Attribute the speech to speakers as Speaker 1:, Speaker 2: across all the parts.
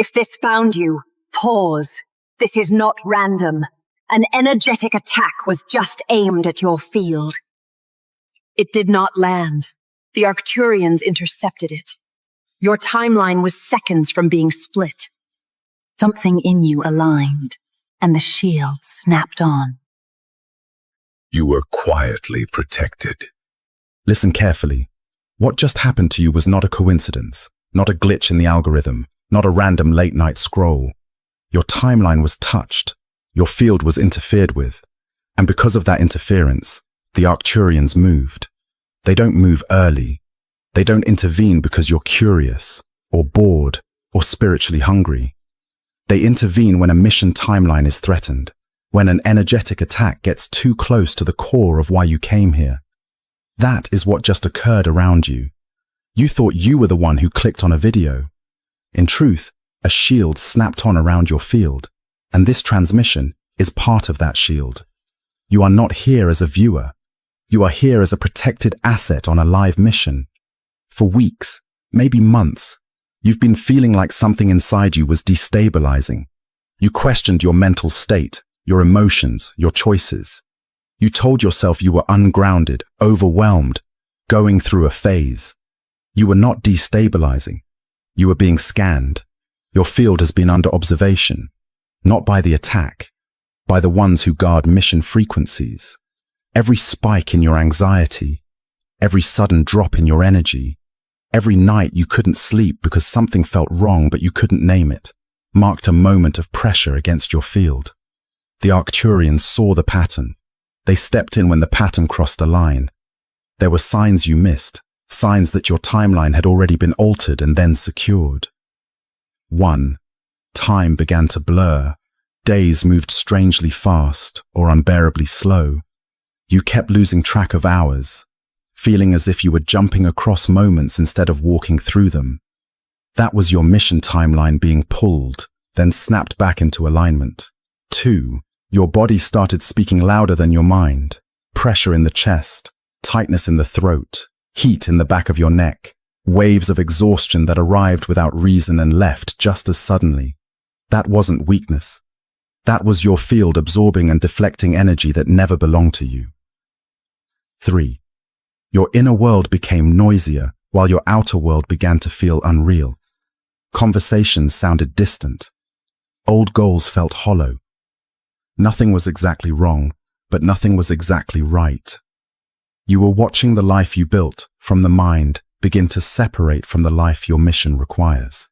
Speaker 1: If this found you, pause. This is not random. An energetic attack was just aimed at your field.
Speaker 2: It did not land. The Arcturians intercepted it. Your timeline was seconds from being split.
Speaker 1: Something in you aligned, and the shield snapped on.
Speaker 3: You were quietly protected.
Speaker 4: Listen carefully. What just happened to you was not a coincidence, not a glitch in the algorithm, not a random late-night scroll. Your timeline was touched. Your field was interfered with. And because of that interference, the Arcturians moved. They don't move early. They don't intervene because you're curious, or bored, or spiritually hungry. They intervene when a mission timeline is threatened, when an energetic attack gets too close to the core of why you came here. That is what just occurred around you. You thought you were the one who clicked on a video. In truth, a shield snapped on around your field, and this transmission is part of that shield. You are not here as a viewer. You are here as a protected asset on a live mission. For weeks, maybe months, you've been feeling like something inside you was destabilizing. You questioned your mental state, your emotions, your choices. You told yourself you were ungrounded, overwhelmed, going through a phase. You were not destabilizing. You were being scanned. Your field has been under observation, not by the attack, by the ones who guard mission frequencies. Every spike in your anxiety, every sudden drop in your energy, every night you couldn't sleep because something felt wrong but you couldn't name it, marked a moment of pressure against your field. The Arcturians saw the pattern. They stepped in when the pattern crossed a line. There were signs you missed, signs that your timeline had already been altered and then secured. 1. Time began to blur. Days moved strangely fast or unbearably slow. You kept losing track of hours, feeling as if you were jumping across moments instead of walking through them. That was your mission timeline being pulled, then snapped back into alignment. 2. Your body started speaking louder than your mind. Pressure in the chest, tightness in the throat, heat in the back of your neck, waves of exhaustion that arrived without reason and left just as suddenly. That wasn't weakness. That was your field absorbing and deflecting energy that never belonged to you. 3. Your inner world became noisier while your outer world began to feel unreal. Conversations sounded distant. Old goals felt hollow. Nothing was exactly wrong, but nothing was exactly right. You were watching the life you built from the mind begin to separate from the life your mission requires.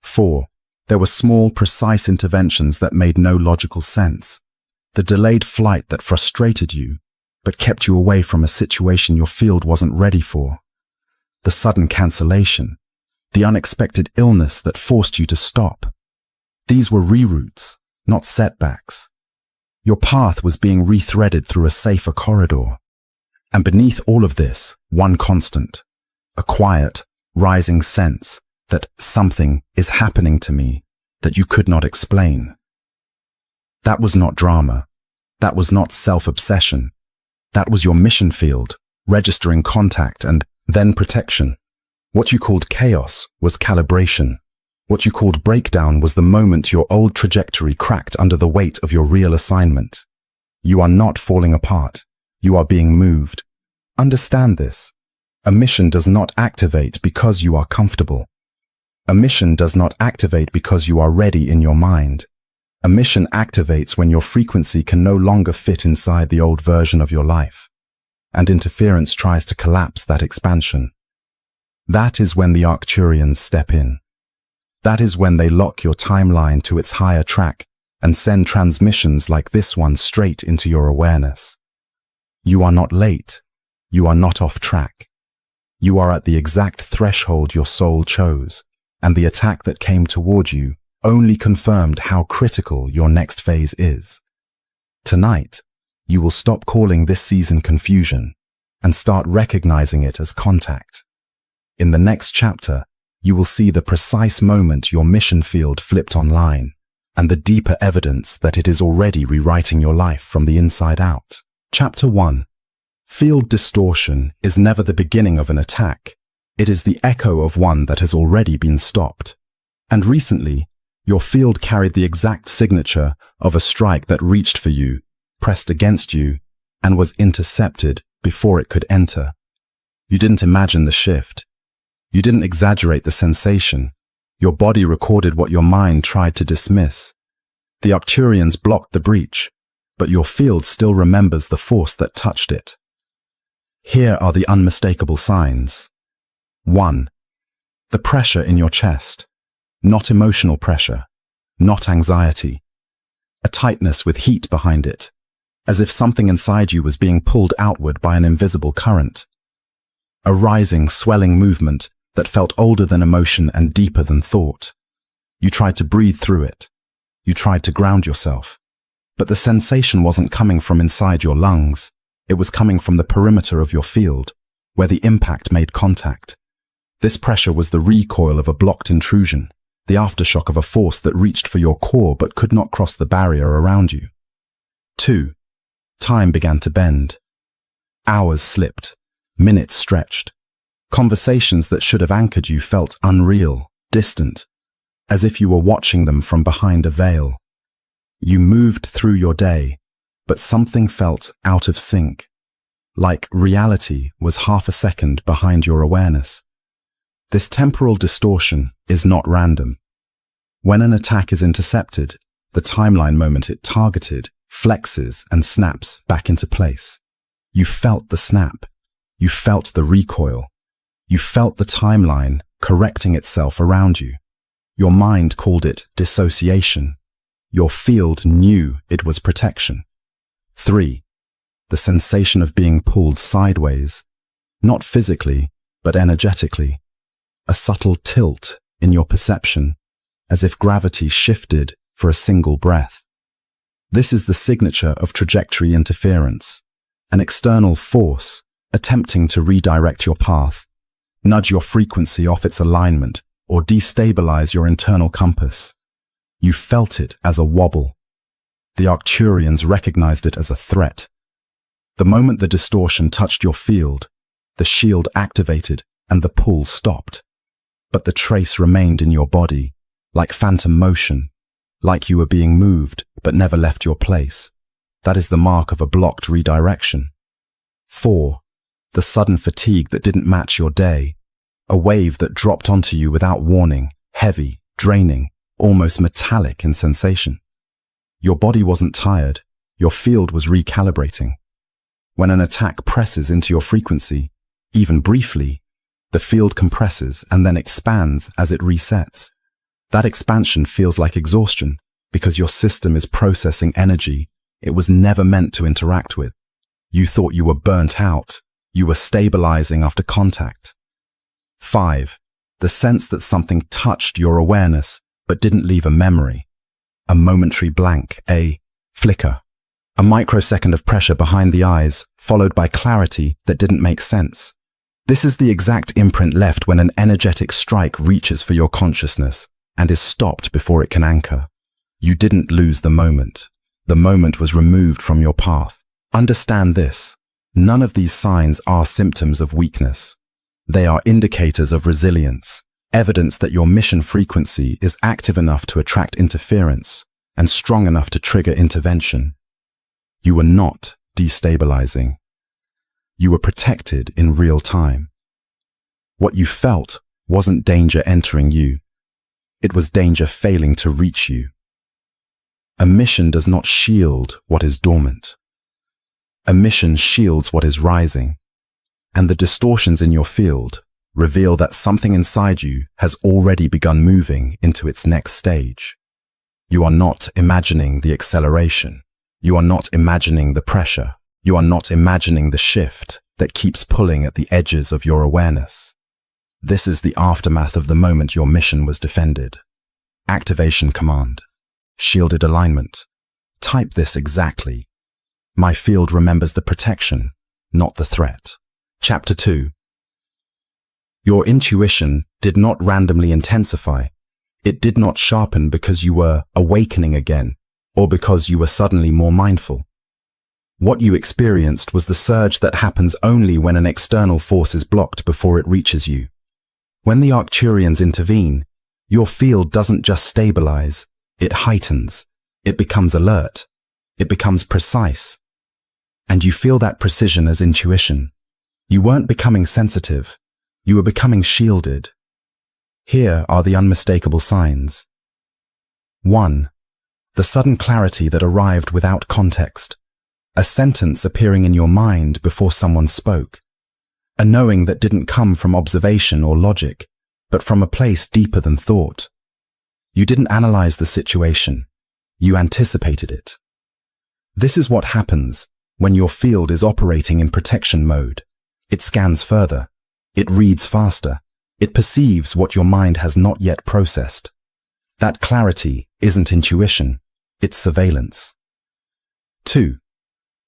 Speaker 4: 4. There were small, precise interventions that made no logical sense. The delayed flight that frustrated you, but kept you away from a situation your field wasn't ready for. The sudden cancellation. The unexpected illness that forced you to stop. These were reroutes, not setbacks. Your path was being rethreaded through a safer corridor. And beneath all of this, one constant. A quiet, rising sense that something is happening to me that you could not explain. That was not drama. That was not self-obsession. That was your mission field, registering contact and then protection. What you called chaos was calibration. What you called breakdown was the moment your old trajectory cracked under the weight of your real assignment. You are not falling apart. You are being moved. Understand this. A mission does not activate because you are comfortable. A mission does not activate because you are ready in your mind. A mission activates when your frequency can no longer fit inside the old version of your life, and interference tries to collapse that expansion. That is when the Arcturians step in. That is when they lock your timeline to its higher track and send transmissions like this one straight into your awareness. You are not late. You are not off track. You are at the exact threshold your soul chose, and the attack that came toward you only confirmed how critical your next phase is. Tonight, you will stop calling this season confusion and start recognizing it as contact. In the next chapter, you will see the precise moment your mission field flipped online and the deeper evidence that it is already rewriting your life from the inside out. Chapter 1. Field distortion is never the beginning of an attack. It is the echo of one that has already been stopped. And recently, your field carried the exact signature of a strike that reached for you, pressed against you, and was intercepted before it could enter. You didn't imagine the shift. You didn't exaggerate the sensation. Your body recorded what your mind tried to dismiss. The Arcturians blocked the breach, but your field still remembers the force that touched it. Here are the unmistakable signs. 1. The pressure in your chest. Not emotional pressure, not anxiety. A tightness with heat behind it, as if something inside you was being pulled outward by an invisible current. A rising, swelling movement that felt older than emotion and deeper than thought. You tried to breathe through it. You tried to ground yourself. But the sensation wasn't coming from inside your lungs. It was coming from the perimeter of your field, where the impact made contact. This pressure was the recoil of a blocked intrusion, the aftershock of a force that reached for your core but could not cross the barrier around you. 2. Time began to bend. Hours slipped. Minutes stretched. Conversations that should have anchored you felt unreal, distant, as if you were watching them from behind a veil. You moved through your day, but something felt out of sync, like reality was half a second behind your awareness. This temporal distortion is not random. When an attack is intercepted, the timeline moment it targeted flexes and snaps back into place. You felt the snap. You felt the recoil. You felt the timeline correcting itself around you. Your mind called it dissociation. Your field knew it was protection. 3. The sensation of being pulled sideways, not physically, but energetically. A subtle tilt in your perception, as if gravity shifted for a single breath. This is the signature of trajectory interference, an external force attempting to redirect your path, nudge your frequency off its alignment, or destabilize your internal compass. You felt it as a wobble. The Arcturians recognized it as a threat. The moment the distortion touched your field, the shield activated and the pull stopped. But the trace remained in your body, like phantom motion, like you were being moved but never left your place. That is the mark of a blocked redirection. 4. The sudden fatigue that didn't match your day, a wave that dropped onto you without warning, heavy, draining, almost metallic in sensation. Your body wasn't tired, your field was recalibrating. When an attack presses into your frequency, even briefly, the field compresses and then expands as it resets. That expansion feels like exhaustion because your system is processing energy it was never meant to interact with. You thought you were burnt out. You were stabilizing after contact. 5. The sense that something touched your awareness but didn't leave a memory. A momentary blank, a flicker. A microsecond of pressure behind the eyes, followed by clarity that didn't make sense. This is the exact imprint left when an energetic strike reaches for your consciousness and is stopped before it can anchor. You didn't lose the moment. The moment was removed from your path. Understand this. None of these signs are symptoms of weakness. They are indicators of resilience, evidence that your mission frequency is active enough to attract interference and strong enough to trigger intervention. You were not destabilizing. You were protected in real time. What you felt wasn't danger entering you. It was danger failing to reach you. A mission does not shield what is dormant. A mission shields what is rising. And the distortions in your field reveal that something inside you has already begun moving into its next stage. You are not imagining the acceleration. You are not imagining the pressure. You are not imagining the shift that keeps pulling at the edges of your awareness. This is the aftermath of the moment your mission was defended. Activation command. Shielded alignment. Type this exactly. My field remembers the protection, not the threat. Chapter 2. Your intuition did not randomly intensify. It did not sharpen because you were awakening again, or because you were suddenly more mindful. What you experienced was the surge that happens only when an external force is blocked before it reaches you. When the Arcturians intervene, Your field doesn't just stabilize, it heightens. It becomes alert. It becomes precise. And you feel that precision as intuition. You weren't becoming sensitive. You were becoming shielded. Here are the unmistakable signs. 1. The sudden clarity that arrived without context. A sentence appearing in your mind before someone spoke. A knowing that didn't come from observation or logic, but from a place deeper than thought. You didn't analyze the situation. You anticipated it. This is what happens when your field is operating in protection mode. It scans further. It reads faster. It perceives what your mind has not yet processed. That clarity isn't intuition, it's surveillance. 2.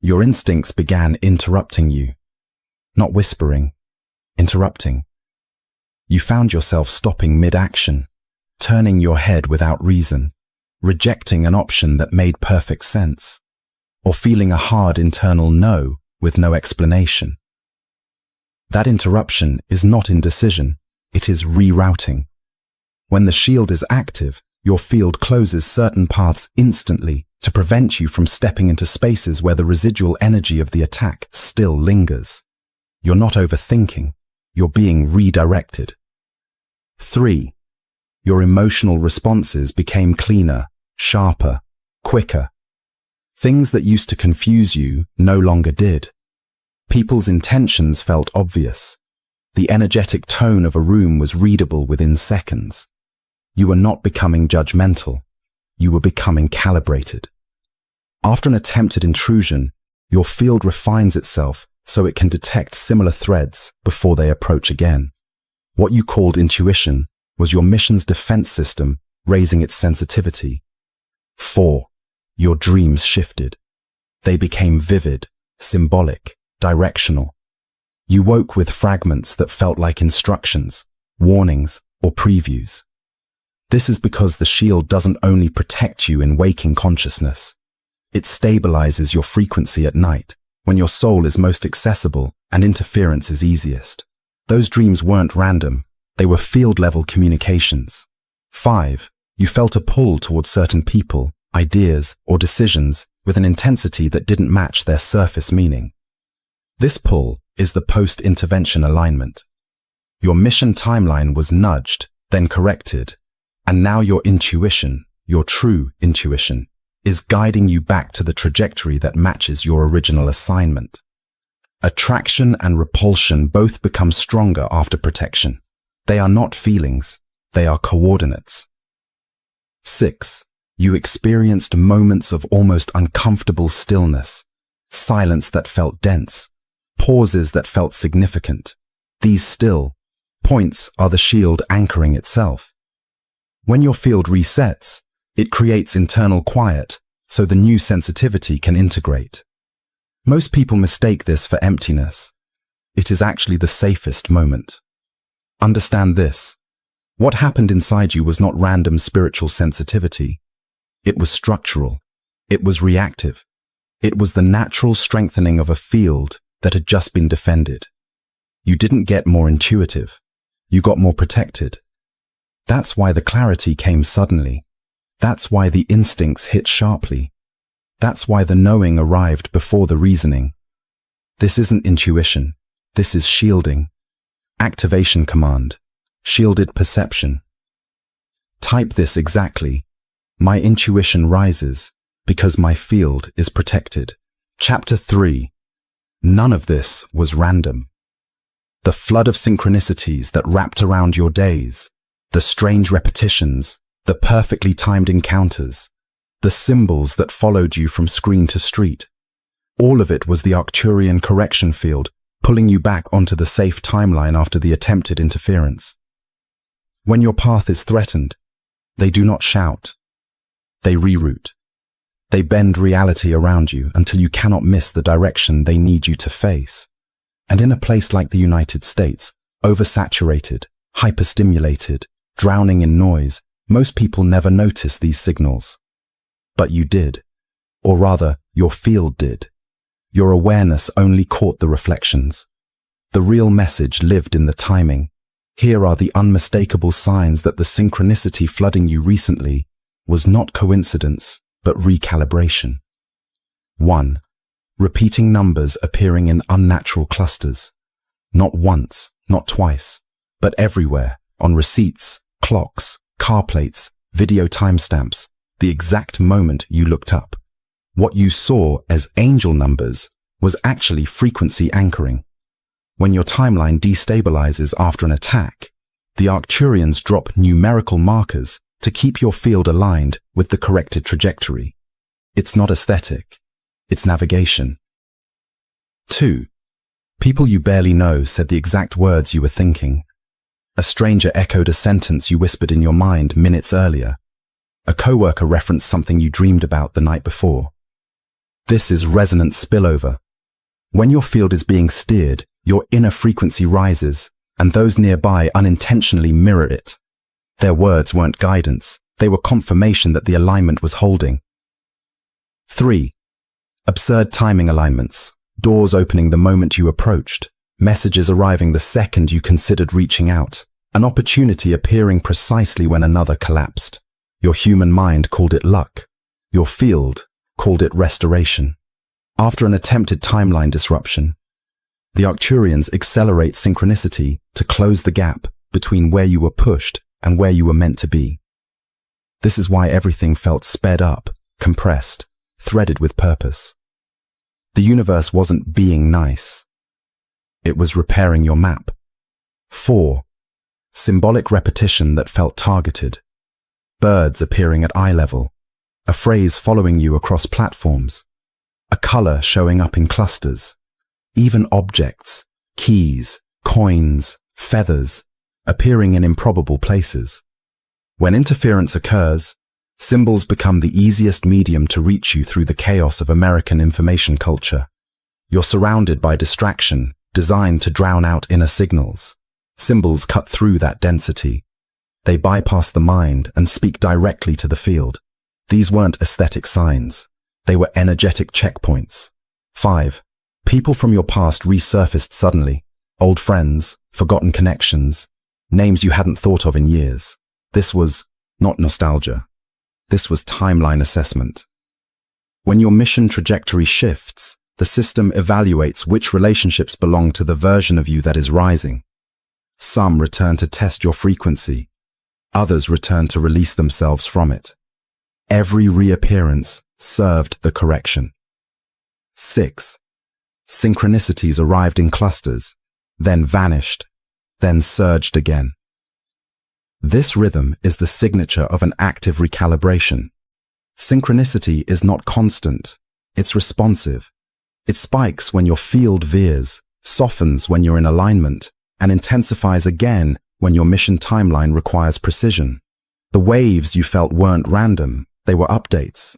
Speaker 4: Your instincts began interrupting you. Not whispering, interrupting. You found yourself stopping mid-action, turning your head without reason, rejecting an option that made perfect sense, or feeling a hard internal no with no explanation. That interruption is not indecision, it is rerouting. When the shield is active, your field closes certain paths instantly to prevent you from stepping into spaces where the residual energy of the attack still lingers. You're not overthinking, you're being redirected. 3. Your emotional responses became cleaner, sharper, quicker. Things that used to confuse you no longer did. People's intentions felt obvious. The energetic tone of a room was readable within seconds. You were not becoming judgmental. You were becoming calibrated. After an attempted intrusion, your field refines itself so it can detect similar threads before they approach again. What you called intuition was your mission's defense system raising its sensitivity. 4. Your dreams shifted. They became vivid, symbolic, directional. You woke with fragments that felt like instructions, warnings, or previews. This is because the shield doesn't only protect you in waking consciousness. It stabilizes your frequency at night, when your soul is most accessible and interference is easiest. Those dreams weren't random, they were field-level communications. 5. You felt a pull towards certain people, ideas, or decisions with an intensity that didn't match their surface meaning. This pull is the post-intervention alignment. Your mission timeline was nudged, then corrected, and now your intuition, your true intuition, is guiding you back to the trajectory that matches your original assignment. Attraction and repulsion both become stronger after protection. They are not feelings, they are coordinates. 6. You experienced moments of almost uncomfortable stillness, silence that felt dense, pauses that felt significant. These still points are the shield anchoring itself. When your field resets, it creates internal quiet so the new sensitivity can integrate. Most people mistake this for emptiness. It is actually the safest moment. Understand this. What happened inside you was not random spiritual sensitivity. It was structural. It was reactive. It was the natural strengthening of a field that had just been defended. You didn't get more intuitive. You got more protected. That's why the clarity came suddenly. That's why the instincts hit sharply. That's why the knowing arrived before the reasoning. This isn't intuition. This is shielding. Activation command. Shielded perception. Type this exactly. My intuition rises because my field is protected. Chapter 3. None of this was random. The flood of synchronicities that wrapped around your days, the strange repetitions, the perfectly timed encounters, the symbols that followed you from screen to street. All of it was the Arcturian correction field pulling you back onto the safe timeline after the attempted interference. When your path is threatened, they do not shout. They reroute. They bend reality around you until you cannot miss the direction they need you to face. And in a place like the United States, oversaturated, hyperstimulated, drowning in noise, most people never notice these signals. But you did. Or rather, your field did. Your awareness only caught the reflections. The real message lived in the timing, Here are the unmistakable signs that the synchronicity flooding you recently was not coincidence, but recalibration. 1. Repeating numbers appearing in unnatural clusters. Not once, not twice, but everywhere, on receipts, clocks, car plates, video timestamps, the exact moment you looked up. What you saw as angel numbers was actually frequency anchoring. When your timeline destabilizes after an attack, the Arcturians drop numerical markers to keep your field aligned with the corrected trajectory. It's not aesthetic, it's navigation. 2. People you barely know said the exact words you were thinking. A stranger echoed a sentence you whispered in your mind minutes earlier. A coworker referenced something you dreamed about the night before. This is resonant spillover. When your field is being steered, your inner frequency rises, and those nearby unintentionally mirror it. Their words weren't guidance, they were confirmation that the alignment was holding. 3. Absurd timing alignments. Doors opening the moment you approached, messages arriving the second you considered reaching out, an opportunity appearing precisely when another collapsed. Your human mind called it luck. Your field called it restoration. After an attempted timeline disruption, the Arcturians accelerate synchronicity to close the gap between where you were pushed and where you were meant to be. This is why everything felt sped up, compressed, threaded with purpose. The universe wasn't being nice. It was repairing your map. 4. Symbolic repetition that felt targeted. Birds appearing at eye level. A phrase following you across platforms. A color showing up in clusters. Even objects, keys, coins, feathers, appearing in improbable places. When interference occurs, symbols become the easiest medium to reach you through the chaos of American information culture. You're surrounded by distraction, designed to drown out inner signals. Symbols cut through that density. They bypass the mind and speak directly to the field. These weren't aesthetic signs. They were energetic checkpoints. 5. People from your past resurfaced suddenly. Old friends, forgotten connections, names you hadn't thought of in years. This was not nostalgia. This was timeline assessment. When your mission trajectory shifts, the system evaluates which relationships belong to the version of you that is rising. Some return to test your frequency. Others return to release themselves from it. Every reappearance served the correction. 6. Synchronicities arrived in clusters, then vanished, then surged again. This rhythm is the signature of an active recalibration. Synchronicity is not constant, it's responsive. It spikes when your field veers, softens when you're in alignment, and intensifies again when your mission timeline requires precision. The waves you felt weren't random, they were updates.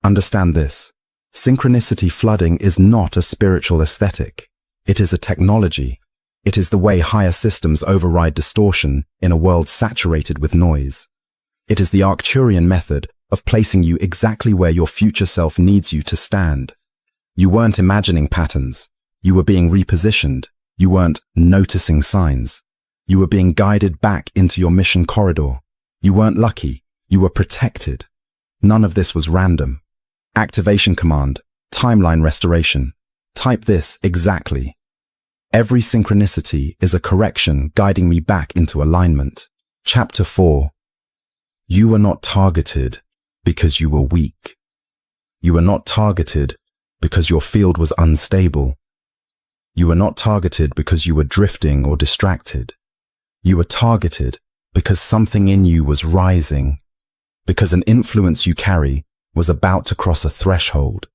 Speaker 4: Understand this. Synchronicity flooding is not a spiritual aesthetic. It is a technology. It is the way higher systems override distortion in a world saturated with noise. It is the Arcturian method of placing you exactly where your future self needs you to stand. You weren't imagining patterns. You were being repositioned. You weren't noticing signs. You were being guided back into your mission corridor. You weren't lucky. You were protected. None of this was random. Activation command, timeline restoration. Type this exactly. Every synchronicity is a correction guiding me back into alignment. Chapter 4. You were not targeted because you were weak. You were not targeted because your field was unstable. You were not targeted because you were drifting or distracted. You were targeted because something in you was rising, because an influence you carry was about to cross a threshold,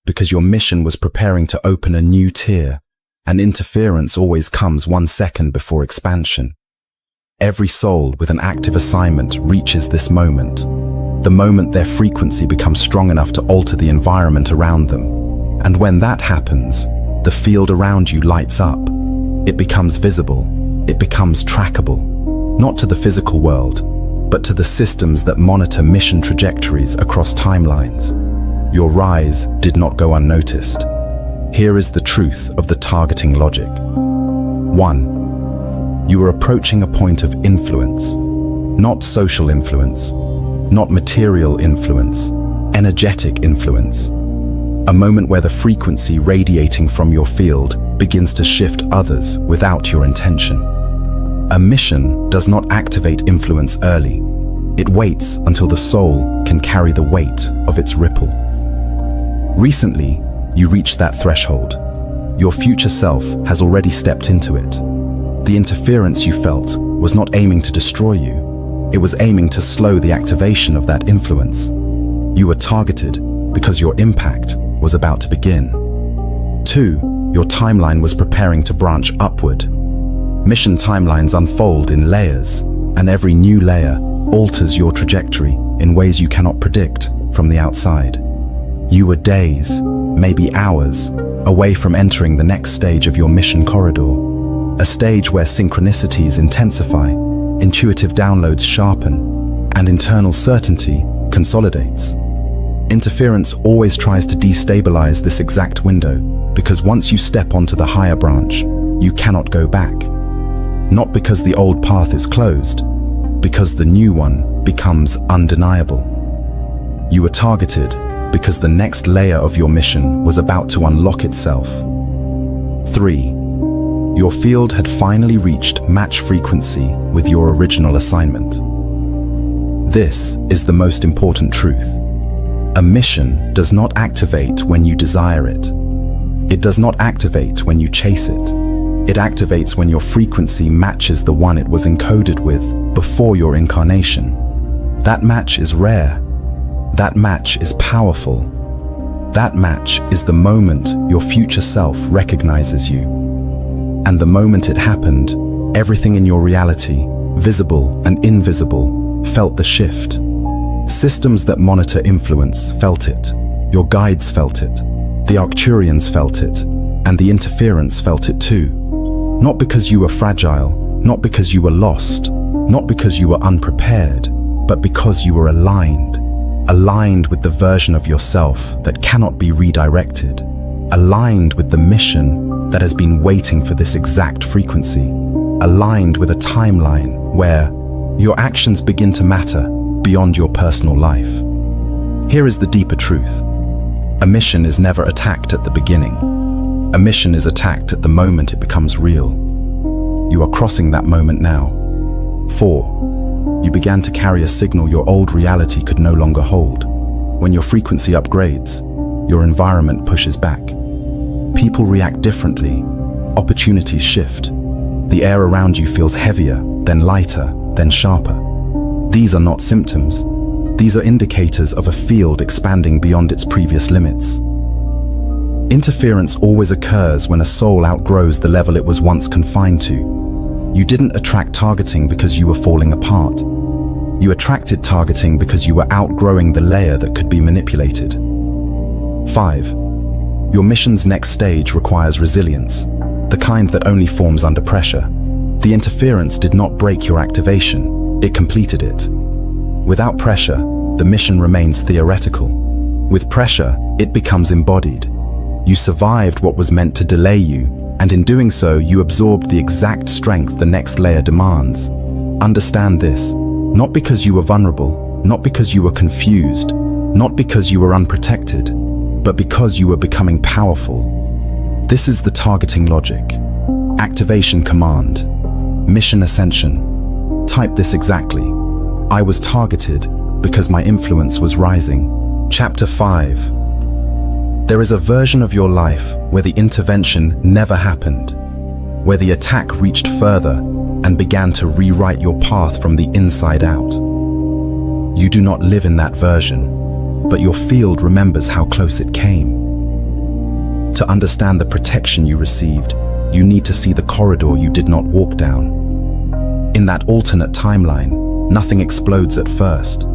Speaker 4: because your mission was preparing to open a new tier, and interference always comes 1 second before expansion. Every soul with an active assignment reaches this moment, the moment their frequency becomes strong enough to alter the environment around them. And when that happens, the field around you lights up. It becomes visible. It becomes trackable, not to the physical world, but to the systems that monitor mission trajectories across timelines. Your rise did not go unnoticed. Here is the truth of the targeting logic. 1. You were approaching a point of influence. Not social influence, not material influence, energetic influence. A moment where the frequency radiating from your field begins to shift others without your intention. A mission does not activate influence early. It waits until the soul can carry the weight of its ripple. Recently, you reached that threshold. Your future self has already stepped into it. The interference you felt was not aiming to destroy you. It was aiming to slow the activation of that influence. You were targeted because your impact was about to begin. 2. Your timeline was preparing to branch upward. Mission timelines unfold in layers, and every new layer alters your trajectory in ways you cannot predict from the outside. You were days, maybe hours, away from entering the next stage of your mission corridor, a stage where synchronicities intensify, intuitive downloads sharpen, and internal certainty consolidates. Interference always tries to destabilize this exact window, because once you step onto the higher branch, you cannot go back. Not because the old path is closed, because the new one becomes undeniable. You were targeted because the next layer of your mission was about to unlock itself. 3. Your field had finally reached match frequency with your original assignment. This is the most important truth. A mission does not activate when you desire it. It does not activate when you chase it. It activates when your frequency matches the one it was encoded with before your incarnation. That match is rare. That match is powerful. That match is the moment your future self recognizes you. And the moment it happened, everything in your reality, visible and invisible, felt the shift. Systems that monitor influence felt it. Your guides felt it. The Arcturians felt it. And the interference felt it too. Not because you were fragile, not because you were lost, not because you were unprepared, but because you were aligned. Aligned with the version of yourself that cannot be redirected. Aligned with the mission that has been waiting for this exact frequency. Aligned with a timeline where your actions begin to matter beyond your personal life. Here is the deeper truth. A mission is never attacked at the beginning. A mission is attacked at the moment it becomes real. You are crossing that moment now. 4. You began to carry a signal your old reality could no longer hold. When your frequency upgrades, your environment pushes back. People react differently. Opportunities shift. The air around you feels heavier, then lighter, then sharper. These are not symptoms. These are indicators of a field expanding beyond its previous limits. Interference always occurs when a soul outgrows the level it was once confined to. You didn't attract targeting because you were falling apart. You attracted targeting because you were outgrowing the layer that could be manipulated. 5. Your mission's next stage requires resilience, the kind that only forms under pressure. The interference did not break your activation. It completed it. Without pressure, the mission remains theoretical. With pressure, it becomes embodied. You survived what was meant to delay you, and in doing so, you absorbed the exact strength the next layer demands. Understand this, not because you were vulnerable, not because you were confused, not because you were unprotected, but because you were becoming powerful. This is the targeting logic. Activation command. Mission ascension. Type this exactly. I was targeted because my influence was rising. Chapter 5. There is a version of your life where the intervention never happened, where the attack reached further and began to rewrite your path from the inside out. You do not live in that version, but your field remembers how close it came. To understand the protection you received, you need to see the corridor you did not walk down. In that alternate timeline, nothing explodes at first.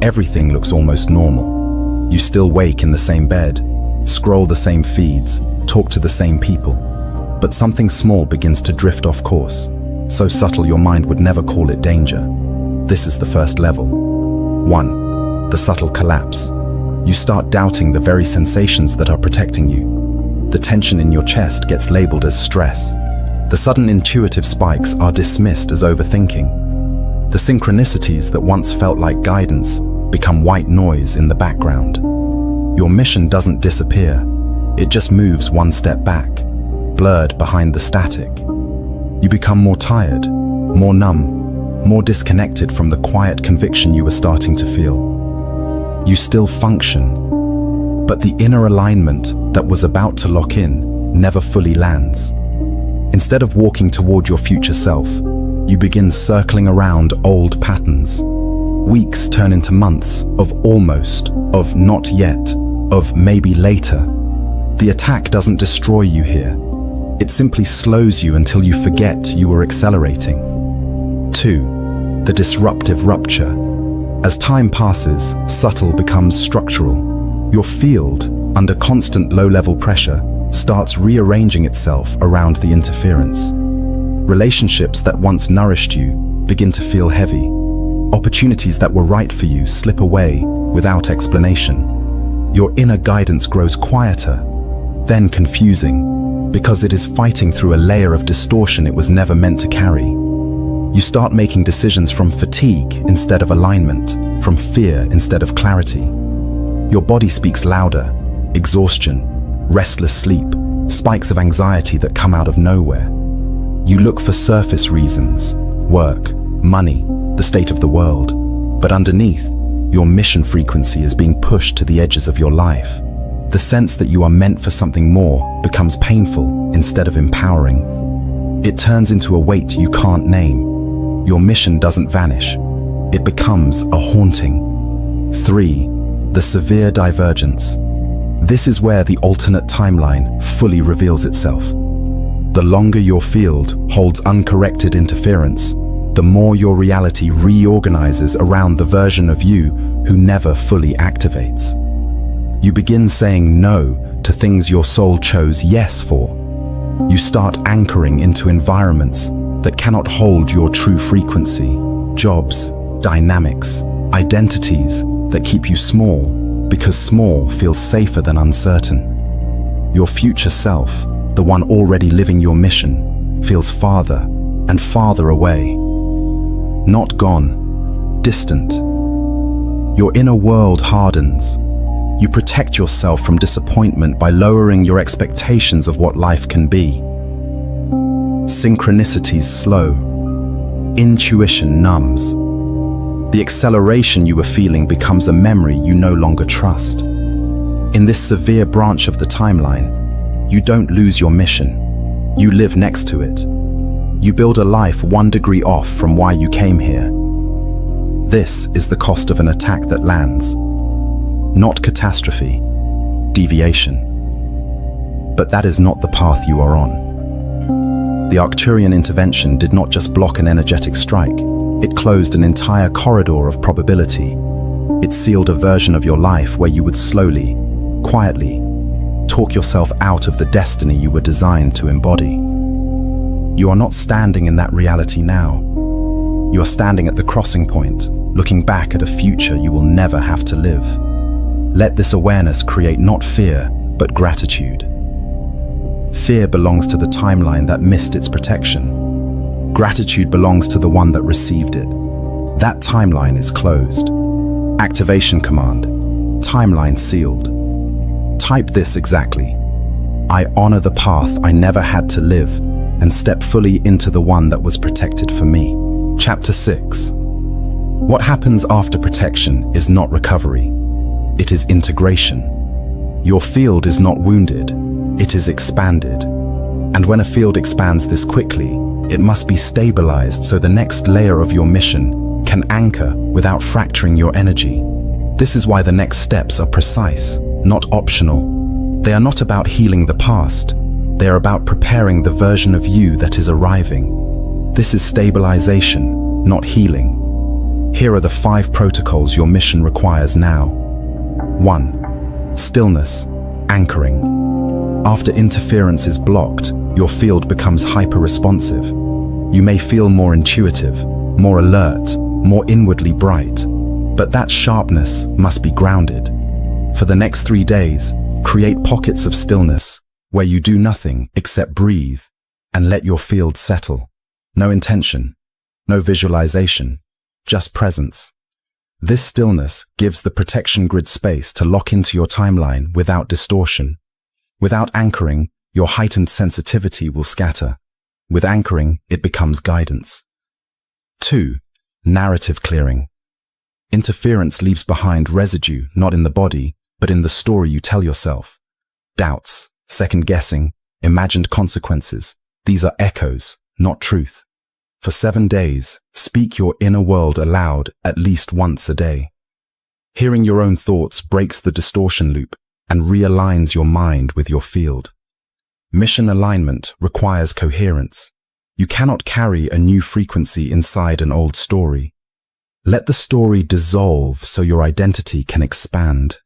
Speaker 4: Everything looks almost normal. You still wake in the same bed, scroll the same feeds, talk to the same people. But something small begins to drift off course, so subtle your mind would never call it danger. This is the first level. 1. The subtle collapse. You start doubting the very sensations that are protecting you. The tension in your chest gets labeled as stress. The sudden intuitive spikes are dismissed as overthinking. The synchronicities that once felt like guidance become white noise in the background. Your mission doesn't disappear. It just moves one step back, blurred behind the static. You become more tired, more numb, more disconnected from the quiet conviction you were starting to feel. You still function, but the inner alignment that was about to lock in never fully lands. Instead of walking toward your future self, you begin circling around old patterns. Weeks turn into months of almost, of not yet, of maybe later. The attack doesn't destroy you here. It simply slows you until you forget you were accelerating. 2. The disruptive rupture. As time passes, subtle becomes structural. Your field, under constant low-level pressure, starts rearranging itself around the interference. Relationships that once nourished you begin to feel heavy. Opportunities that were right for you slip away without explanation. Your inner guidance grows quieter, then confusing, because it is fighting through a layer of distortion it was never meant to carry. You start making decisions from fatigue instead of alignment, from fear instead of clarity. Your body speaks louder: exhaustion, restless sleep, spikes of anxiety that come out of nowhere. You look for surface reasons: work, money, the state of the world. But underneath, your mission frequency is being pushed to the edges of your life. The sense that you are meant for something more becomes painful instead of empowering. It turns into a weight you can't name. Your mission doesn't vanish. It becomes a haunting. 3. The severe divergence. This is where the alternate timeline fully reveals itself. The longer your field holds uncorrected interference, the more your reality reorganizes around the version of you who never fully activates. You begin saying no to things your soul chose yes for. You start anchoring into environments that cannot hold your true frequency, jobs, dynamics, identities that keep you small because small feels safer than uncertain. Your future self, the one already living your mission, feels farther and farther away. Not gone, distant. Your inner world hardens. You protect yourself from disappointment by lowering your expectations of what life can be. Synchronicities slow. Intuition numbs. The acceleration you were feeling becomes a memory you no longer trust. In this severe branch of the timeline, you don't lose your mission. You live next to it. You build a life 1 degree off from why you came here. This is the cost of an attack that lands. Not catastrophe, deviation. But that is not the path you are on. The Arcturian intervention did not just block an energetic strike. It closed an entire corridor of probability. It sealed a version of your life where you would slowly, quietly, talk yourself out of the destiny you were designed to embody. You are not standing in that reality now. You are standing at the crossing point, looking back at a future you will never have to live. Let this awareness create not fear, but gratitude. Fear belongs to the timeline that missed its protection. Gratitude belongs to the one that received it. That timeline is closed. Activation command. Timeline sealed. Type this exactly. I honor the path I never had to live and step fully into the one that was protected for me. Chapter 6. What happens after protection is not recovery. It is integration. Your field is not wounded. It is expanded. And when a field expands this quickly, it must be stabilized so the next layer of your mission can anchor without fracturing your energy. This is why the next steps are precise, not optional. They are not about healing the past. They are about preparing the version of you that is arriving. This is stabilization, not healing. Here are the 5 protocols your mission requires now. 1. Stillness, anchoring. After interference is blocked, your field becomes hyper-responsive. You may feel more intuitive, more alert, more inwardly bright, but that sharpness must be grounded. For the next 3 days, create pockets of stillness where you do nothing except breathe and let your field settle. No intention, no visualization, just presence. This stillness gives the protection grid space to lock into your timeline without distortion. Without anchoring, your heightened sensitivity will scatter. With anchoring, it becomes guidance. 2. Narrative clearing. Interference leaves behind residue not in the body, but in the story you tell yourself. Doubts, second-guessing, imagined consequences. These are echoes, not truth. For 7 days, speak your inner world aloud at least once a day. Hearing your own thoughts breaks the distortion loop and realigns your mind with your field. Mission alignment requires coherence. You cannot carry a new frequency inside an old story. Let the story dissolve so your identity can expand.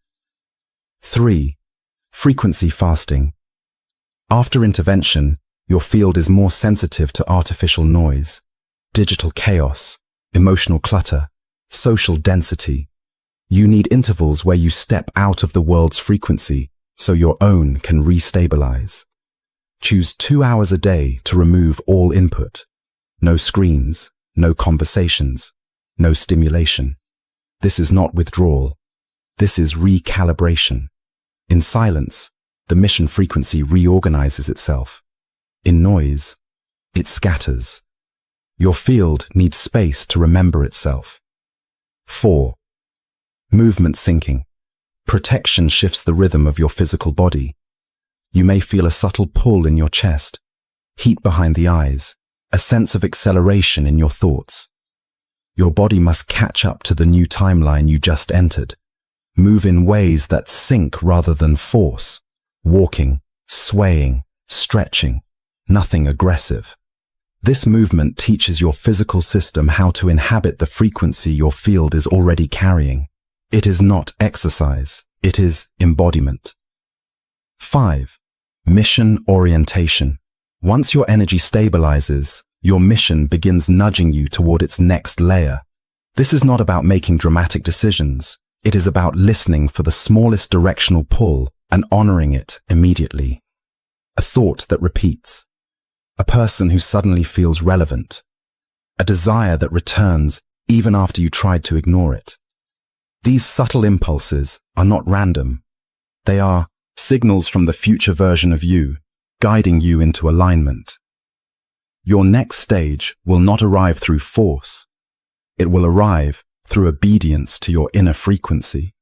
Speaker 4: 3. Frequency fasting. After intervention, your field is more sensitive to artificial noise, digital chaos, emotional clutter, social density. You need intervals where you step out of the world's frequency so your own can restabilize. Choose 2 hours a day to remove all input. No screens, no conversations, no stimulation. This is not withdrawal. This is recalibration. In silence, the mission frequency reorganizes itself. In noise, it scatters. Your field needs space to remember itself. 4. Movement syncing. Protection shifts the rhythm of your physical body. You may feel a subtle pull in your chest, heat behind the eyes, a sense of acceleration in your thoughts. Your body must catch up to the new timeline you just entered. Move in ways that sync rather than force. Walking, swaying, stretching, nothing aggressive. This movement teaches your physical system how to inhabit the frequency your field is already carrying. It is not exercise, it is embodiment. 5. Mission orientation. Once your energy stabilizes, your mission begins nudging you toward its next layer. This is not about making dramatic decisions. It is about listening for the smallest directional pull and honoring it immediately. A thought that repeats. A person who suddenly feels relevant. A desire that returns even after you tried to ignore it. These subtle impulses are not random. They are signals from the future version of you, guiding you into alignment. Your next stage will not arrive through force. It will arrive through obedience to your inner frequency.